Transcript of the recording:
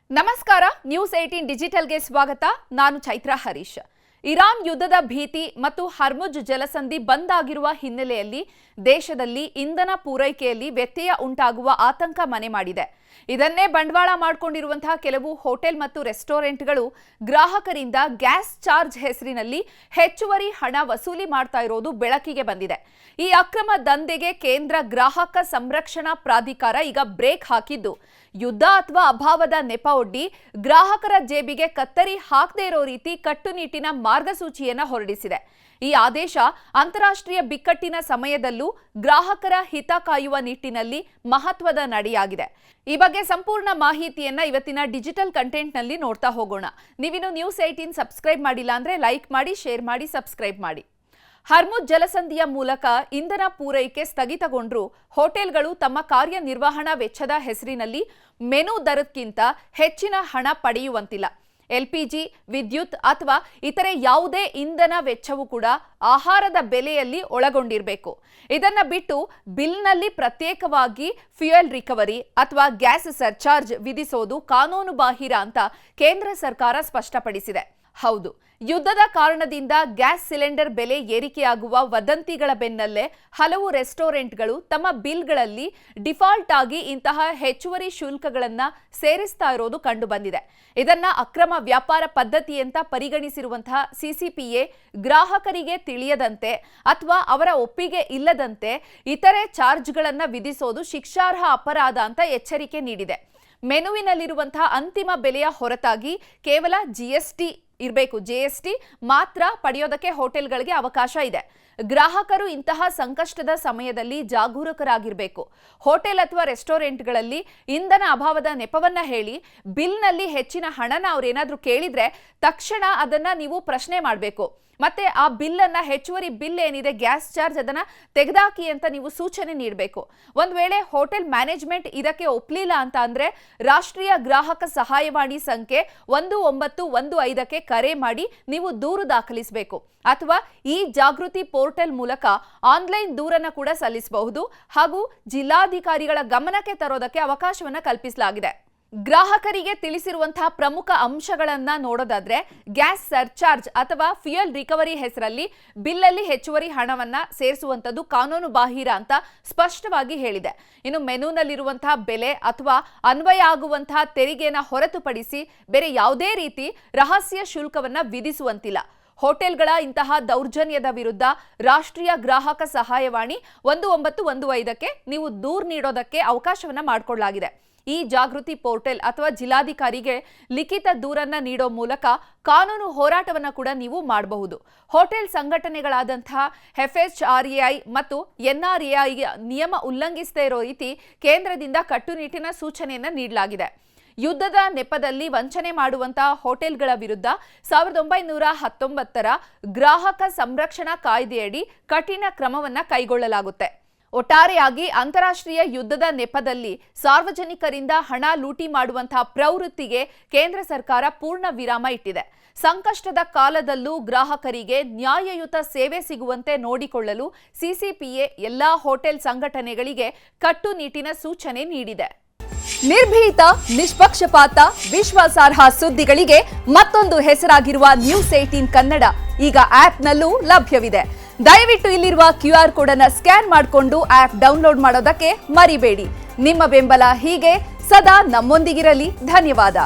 ನಮಸ್ಕಾರ ನ್ಯೂಸ್ 18 ಡಿಜಿಟಲ್ಗೆ ಸ್ವಾಗತ. ನಾನು ಚೈತ್ರ ಹರೀಶ್. ಇರಾನ್ ಯುದ್ಧದ ಭೀತಿ ಮತ್ತು ಹರ್ಮುಜ್ ಜಲಸಂಧಿ ಬಂದ್ ಆಗಿರುವ ಹಿನ್ನೆಲೆಯಲ್ಲಿ ದೇಶದಲ್ಲಿ ಇಂಧನ ಪೂರೈಕೆಯಲ್ಲಿ ವ್ಯತ್ಯಯ ಉಂಟಾಗುವ ಆತಂಕ ಮನೆ ಮಾಡಿದೆ. ಇದನ್ನೇ ಬಂಡವಾಳ ಮಾಡಿಕೊಂಡಿರುವಂತಹ ಕೆಲವು ಹೋಟೆಲ್ ಮತ್ತು ರೆಸ್ಟೋರೆಂಟ್ಗಳು ಗ್ರಾಹಕರಿಂದ ಗ್ಯಾಸ್ ಚಾರ್ಜ್ ಹೆಸರಿನಲ್ಲಿ ಹೆಚ್ಚುವರಿ ಹಣ ವಸೂಲಿ ಮಾಡ್ತಾ ಇರೋದು ಬೆಳಕಿಗೆ ಬಂದಿದೆ. ಈ ಅಕ್ರಮ ದಂಧೆಗೆ ಕೇಂದ್ರ ಗ್ರಾಹಕ ಸಂರಕ್ಷಣಾ ಪ್ರಾಧಿಕಾರ ಈಗ ಬ್ರೇಕ್ ಹಾಕಿದ್ದು, ಯುದ್ಧ ಅಥವಾ ಅಭಾವದ ನೆಪ ಒಡ್ಡಿ ಗ್ರಾಹಕರ ಜೇಬಿಗೆ ಕತ್ತರಿ ಹಾಕದೇ ಇರೋ ರೀತಿ ಕಟ್ಟುನಿಟ್ಟಿನ ಮಾರ್ಗಸೂಚಿಯನ್ನ ಹೊರಡಿಸಿದೆ. ಈ ಆದೇಶ ಅಂತಾರಾಷ್ಟ್ರೀಯ ಬಿಕ್ಕಟ್ಟಿನ ಸಮಯದಲ್ಲೂ ಗ್ರಾಹಕರ ಹಿತ ಕಾಯುವ ನಿಟ್ಟಿನಲ್ಲಿ ಮಹತ್ವದ ನಡೆಯಾಗಿದೆ. ಈ ಬಗ್ಗೆ ಸಂಪೂರ್ಣ ಮಾಹಿತಿಯನ್ನ ಇವತ್ತಿನ ಡಿಜಿಟಲ್ ಕಂಟೆಂಟ್ ನಲ್ಲಿ ನೋಡ್ತಾ ಹೋಗೋಣ. ನೀವಿನ್ನು ನ್ಯೂಸ್ 18 ಸಬ್ಸ್ಕ್ರೈಬ್ ಮಾಡಿಲ್ಲ ಅಂದ್ರೆ ಲೈಕ್ ಮಾಡಿ, ಶೇರ್ ಮಾಡಿ, ಸಬ್ಸ್ಕ್ರೈಬ್ ಮಾಡಿ. ಹರ್ಮುಜ್ ಜಲಸಂಧಿಯ ಮೂಲಕ ಇಂಧನ ಪೂರೈಕೆ ಸ್ಥಗಿತಗೊಂಡ್ರೂ ಹೋಟೆಲ್ಗಳು ತಮ್ಮ ಕಾರ್ಯನಿರ್ವಹಣಾ ವೆಚ್ಚದ ಹೆಸರಿನಲ್ಲಿ ಮೆನು ದರಕ್ಕಿಂತ ಹೆಚ್ಚಿನ ಹಣ ಪಡೆಯುವಂತಿಲ್ಲ. ಎಲ್ಪಿಜಿ, ವಿದ್ಯುತ್ ಅಥವಾ ಇತರೆ ಯಾವುದೇ ಇಂಧನ ವೆಚ್ಚವೂ ಕೂಡ ಆಹಾರದ ಬೆಲೆಯಲ್ಲಿ ಒಳಗೊಂಡಿರಬೇಕು. ಇದನ್ನ ಬಿಟ್ಟು ಬಿಲ್ನಲ್ಲಿ ಪ್ರತ್ಯೇಕವಾಗಿ ಫ್ಯೂಯಲ್ ರಿಕವರಿ ಅಥವಾ ಗ್ಯಾಸ್ ಸರ್ಚಾರ್ಜ್ ವಿಧಿಸೋದು ಕಾನೂನು ಬಾಹಿರ ಅಂತ ಕೇಂದ್ರ ಸರ್ಕಾರ ಸ್ಪಷ್ಟಪಡಿಸಿದೆ. ಹೌದು, ಯುದ್ಧದ ಕಾರಣದಿಂದ ಗ್ಯಾಸ್ ಸಿಲಿಂಡರ್ ಬೆಲೆ ಏರಿಕೆಯಾಗುವ ವದಂತಿಗಳ ಬೆನ್ನಲ್ಲೇ ಹಲವು ರೆಸ್ಟೋರೆಂಟ್ಗಳು ತಮ್ಮ ಬಿಲ್ಗಳಲ್ಲಿ ಡಿಫಾಲ್ಟ್ ಆಗಿ ಇಂತಹ ಹೆಚ್ಚುವರಿ ಶುಲ್ಕಗಳನ್ನು ಸೇರಿಸ್ತಾ ಇರೋದು ಕಂಡುಬಂದಿದೆ. ಇದನ್ನ ಅಕ್ರಮ ವ್ಯಾಪಾರ ಪದ್ಧತಿ ಅಂತ ಪರಿಗಣಿಸಿರುವಂತಹ ಸಿಸಿಪಿಎ ಗ್ರಾಹಕರಿಗೆ ತಿಳಿಯದಂತೆ ಅಥವಾ ಅವರ ಒಪ್ಪಿಗೆ ಇಲ್ಲದಂತೆ ಇತರೆ ಚಾರ್ಜ್ಗಳನ್ನು ವಿಧಿಸೋದು ಶಿಕ್ಷಾರ್ಹ ಅಪರಾಧ ಅಂತ ಎಚ್ಚರಿಕೆ ನೀಡಿದೆ. ಮೆನುವಿನಲ್ಲಿರುವಂತಹ ಅಂತಿಮ ಬೆಲೆಯ ಹೊರತಾಗಿ ಕೇವಲ ಜಿಎಸ್ಟಿ ಮಾತ್ರ ಪಡೆಯೋದಕ್ಕೆ ಹೋಟೆಲ್ಗಳಿಗೆ ಅವಕಾಶ ಇದೆ. ಗ್ರಾಹಕರು ಇಂತಹ ಸಂಕಷ್ಟದ ಸಮಯದಲ್ಲಿ ಜಾಗರೂಕರಾಗಿರಬೇಕು. ಹೋಟೆಲ್ ಅಥವಾ ರೆಸ್ಟೋರೆಂಟ್ಗಳಲ್ಲಿ ಇಂಧನ ಅಭಾವದ ನೆಪವನ್ನ ಹೇಳಿ ಬಿಲ್ನಲ್ಲಿ ಹೆಚ್ಚಿನ ಹಣನ ಅವ್ರೇನಾದ್ರೂ ಕೇಳಿದ್ರೆ ತಕ್ಷಣ ಅದನ್ನ ನೀವು ಪ್ರಶ್ನೆ ಮಾಡಬೇಕು. ಮತ್ತೆ ಆ ಬಿಲ್ ಅನ್ನ ಹೆಚ್ಚುವರಿ ಬಿಲ್ ಏನಿದೆ ಗ್ಯಾಸ್ ಚಾರ್ಜ್ ಅದನ್ನ ತೆಗೆದಾಕಿ ಅಂತ ನೀವು ಸೂಚನೆ ನೀಡಬೇಕು. ಒಂದ್ ವೇಳೆ ಹೋಟೆಲ್ ಮ್ಯಾನೇಜ್ಮೆಂಟ್ ಇದಕ್ಕೆ ಒಪ್ಲಿಲ್ಲ ಅಂತ ಅಂದ್ರೆ ರಾಷ್ಟ್ರೀಯ ಗ್ರಾಹಕ ಸಹಾಯವಾಣಿ ಸಂಖ್ಯೆ 1915ಕ್ಕೆ ಕರೆ ಮಾಡಿ ನೀವು ದೂರು ದಾಖಲಿಸಬೇಕು. ಅಥವಾ ಈ ಜಾಗೃತಿ ಪೋರ್ಟಲ್ ಮೂಲಕ ಆನ್ಲೈನ್ ದೂರನ್ನ ಕೂಡ ಸಲ್ಲಿಸಬಹುದು. ಹಾಗೂ ಜಿಲ್ಲಾಧಿಕಾರಿಗಳ ಗಮನಕ್ಕೆ ತರೋದಕ್ಕೆ ಅವಕಾಶವನ್ನ ಕಲ್ಪಿಸಲಾಗಿದೆ. ಗ್ರಾಹಕರಿಗೆ ತಿಳಿಸಿರುವಂತಹ ಪ್ರಮುಖ ಅಂಶಗಳನ್ನ ನೋಡೋದಾದ್ರೆ, ಗ್ಯಾಸ್ ಸರ್ಚಾರ್ಜ್ ಅಥವಾ ಫ್ಯೂಯಲ್ ರಿಕವರಿ ಹೆಸರಲ್ಲಿ ಬಿಲ್ಲಲ್ಲಿ ಹೆಚ್ಚುವರಿ ಹಣವನ್ನ ಸೇರಿಸುವಂತದ್ದು ಕಾನೂನು ಬಾಹಿರ ಅಂತ ಸ್ಪಷ್ಟವಾಗಿ ಹೇಳಿದೆ. ಇನ್ನು ಮೆನುನಲ್ಲಿರುವಂತಹ ಬೆಲೆ ಅಥವಾ ಅನ್ವಯ ಆಗುವಂತಹ ತೆರಿಗೆನ ಹೊರತುಪಡಿಸಿ ಬೇರೆ ಯಾವುದೇ ರೀತಿ ರಹಸ್ಯ ಶುಲ್ಕವನ್ನ ವಿಧಿಸುವಂತಿಲ್ಲ. ಹೋಟೆಲ್ಗಳ ಇಂತಹ ದೌರ್ಜನ್ಯದ ವಿರುದ್ಧ ರಾಷ್ಟ್ರೀಯ ಗ್ರಾಹಕ ಸಹಾಯವಾಣಿ 1915ಕ್ಕೆ ನೀವು ದೂರು ನೀಡೋದಕ್ಕೆ ಅವಕಾಶವನ್ನ ಮಾಡಿಕೊಳ್ಳಲಾಗಿದೆ. ಈ ಜಾಗೃತಿ ಪೋರ್ಟಲ್ ಅಥವಾ ಜಿಲ್ಲಾಧಿಕಾರಿಗೆ ಲಿಖಿತ ದೂರನ್ನ ನೀಡೋ ಮೂಲಕ ಕಾನೂನು ಹೋರಾಟವನ್ನು ಕೂಡ ನೀವು ಮಾಡಬಹುದು. ಹೋಟೆಲ್ ಸಂಘಟನೆಗಳಾದಂತಹ FHRAI ಮತ್ತು NRAI ನಿಯಮ ಉಲ್ಲಂಘಿಸದೇ ಇರೋ ರೀತಿ ಕೇಂದ್ರದಿಂದ ಕಟ್ಟುನಿಟ್ಟಿನ ಸೂಚನೆಯನ್ನ ನೀಡಲಾಗಿದೆ. ಯುದ್ಧದ ನೆಪದಲ್ಲಿ ವಂಚನೆ ಮಾಡುವಂತಹ ಹೋಟೆಲ್ಗಳ ವಿರುದ್ಧ 1919ರ ಗ್ರಾಹಕ ಸಂರಕ್ಷಣಾ ಕಾಯ್ದೆಯಡಿ ಕಠಿಣ ಕ್ರಮವನ್ನ ಕೈಗೊಳ್ಳಲಾಗುತ್ತೆ. ಒಟ್ಟಾರೆಯಾಗಿ ಅಂತಾರಾಷ್ಟ್ರೀಯ ಯುದ್ಧದ ನೆಪದಲ್ಲಿ ಸಾರ್ವಜನಿಕರಿಂದ ಹಣ ಲೂಟಿ ಮಾಡುವಂತಹ ಪ್ರವೃತ್ತಿಗೆ ಕೇಂದ್ರ ಸರ್ಕಾರ ಪೂರ್ಣ ವಿರಾಮ ಇಟ್ಟಿದೆ. ಸಂಕಷ್ಟದ ಕಾಲದಲ್ಲೂ ಗ್ರಾಹಕರಿಗೆ ನ್ಯಾಯಯುತ ಸೇವೆ ಸಿಗುವಂತೆ ನೋಡಿಕೊಳ್ಳಲು ಸಿಸಿಪಿಎ ಎಲ್ಲಾ ಹೋಟೆಲ್ ಸಂಘಟನೆಗಳಿಗೆ ಕಟ್ಟುನಿಟ್ಟಿನ ಸೂಚನೆ ನೀಡಿದೆ. ನಿರ್ಭೀತ, ನಿಷ್ಪಕ್ಷಪಾತ, ವಿಶ್ವಾಸಾರ್ಹ ಸುದ್ದಿಗಳಿಗೆ ಮತ್ತೊಂದು ಹೆಸರಾಗಿರುವ ನ್ಯೂಸ್ 18 ಕನ್ನಡ ಈಗ ಆಪ್ನಲ್ಲೂ ಲಭ್ಯವಿದೆ. ದಯವಿಟ್ಟು ಇಲ್ಲಿರುವ QR ಕೋಡ್ ಅನ್ನು ಸ್ಕ್ಯಾನ್ ಮಾಡಿಕೊಂಡು ಆಪ್ ಡೌನ್ಲೋಡ್ ಮಾಡೋದಕ್ಕೆ ಮರಿಬೇಡಿ. ನಿಮ್ಮ ಬೆಂಬಲ ಹೀಗೆ ಸದಾ ನಮ್ಮೊಂದಿಗಿರಲಿ. ಧನ್ಯವಾದ.